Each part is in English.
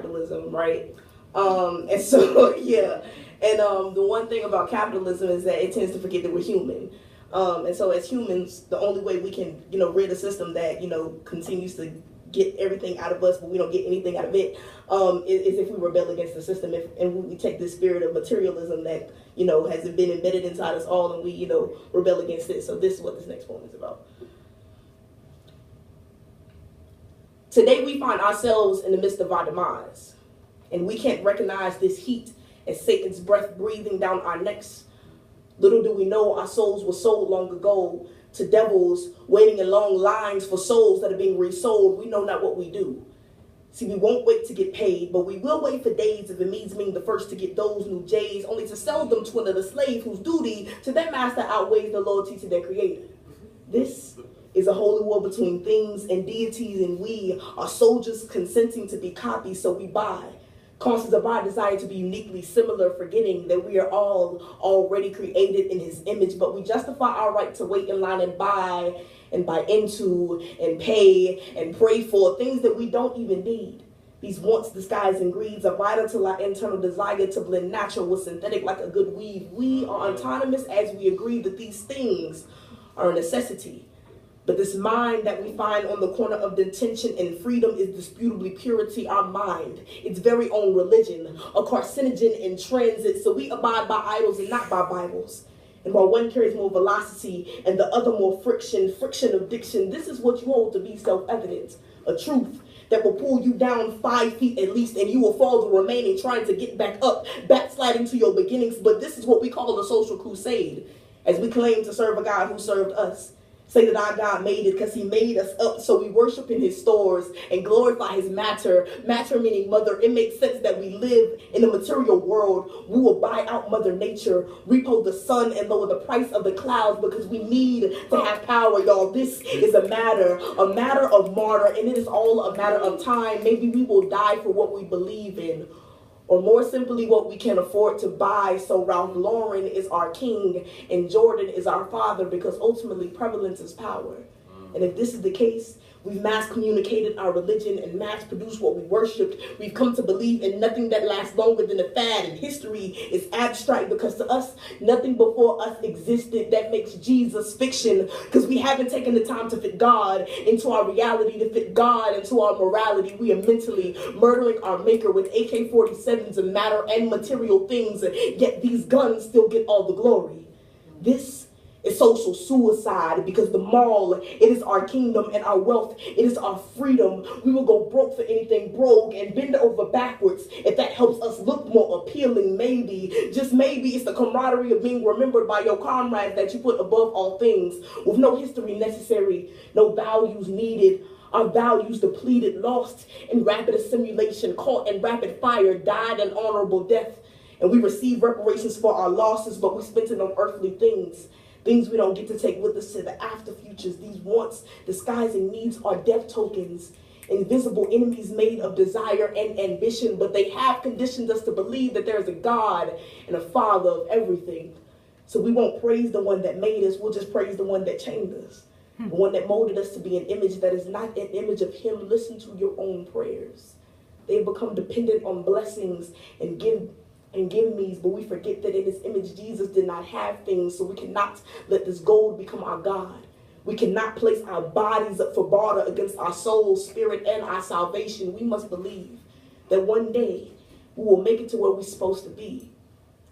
capitalism, right? And so, yeah. And the one thing about capitalism is that it tends to forget that we're human. And so as humans, the only way we can, rid a system that, continues to get everything out of us, but we don't get anything out of it, is if we rebel against the system, and we take this spirit of materialism that, has been embedded inside us all, and we, rebel against it. So this is what this next poem is about. Today we find ourselves in the midst of our demise, and we can't recognize this heat as Satan's breath breathing down our necks. Little do we know our souls were sold long ago to devils waiting in long lines for souls that are being resold. We know not what we do. See, we won't wait to get paid, but we will wait for days if it means being the first to get those new J's, only to sell them to another slave whose duty to their master outweighs the loyalty to their creator. This is a holy war between things and deities, and we are soldiers consenting to be copies, so we buy. Conscious of our desire to be uniquely similar, forgetting that we are all already created in his image, but we justify our right to wait in line and buy into and pay and pray for things that we don't even need. These wants, disguised and greeds are vital to our internal desire to blend natural with synthetic like a good weave. We are autonomous as we agree that these things are a necessity. But this mind that we find on the corner of detention and freedom is disputably purity, our mind, its very own religion, a carcinogen in transit. So we abide by idols and not by Bibles. And while one carries more velocity and the other more friction of diction, this is what you hold to be self-evident, a truth that will pull you down 5 feet at least, and you will fall the remaining trying to get back up, backsliding to your beginnings. But this is what we call a social crusade, as we claim to serve a God who served us. Say that our God made it because he made us up, so we worship in his stores and glorify his matter. Matter meaning mother. It makes sense that we live in a material world. We will buy out Mother Nature, repo the sun, and lower the price of the clouds because we need to have power, y'all. This is a matter of martyr, and it is all a matter of time. Maybe we will die for what we believe in, or more simply, what we can afford to buy. So Ralph Lauren is our king and Jordan is our father, because ultimately prevalence is power. And if this is the case, we've mass communicated our religion and mass produced what we worshipped. We've come to believe in nothing that lasts longer than a fad, and history is abstract because to us, nothing before us existed. That makes Jesus fiction because we haven't taken the time to fit God into our reality, to fit God into our morality. We are mentally murdering our maker with AK-47s and matter and material things, yet these guns still get all the glory. This is social suicide because the mall, it is our kingdom, and our wealth, it is our freedom. We will go broke for anything broke and bend over backwards if that helps us look more appealing. Maybe, just maybe, it's the camaraderie of being remembered by your comrades that you put above all things, with no history necessary, no values needed. Our values depleted, lost in rapid assimilation, caught in rapid fire, died an honorable death. And we receive reparations for our losses, but we spent it on earthly things. Things we don't get to take with us to the after futures. These wants, disguising needs are death tokens, invisible enemies made of desire and ambition, but they have conditioned us to believe that there is a God and a Father of everything. So we won't praise the one that made us, we'll just praise the one that chained us, the one that molded us to be an image that is not an image of him. Listen to your own prayers. They've become dependent on blessings and give me's, but we forget that in his image Jesus did not have things, so we cannot let this gold become our God. We cannot place our bodies up for barter against our soul, spirit, and our salvation. We must believe that one day we will make it to where we're supposed to be,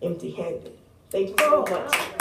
empty-handed. Thank you so much.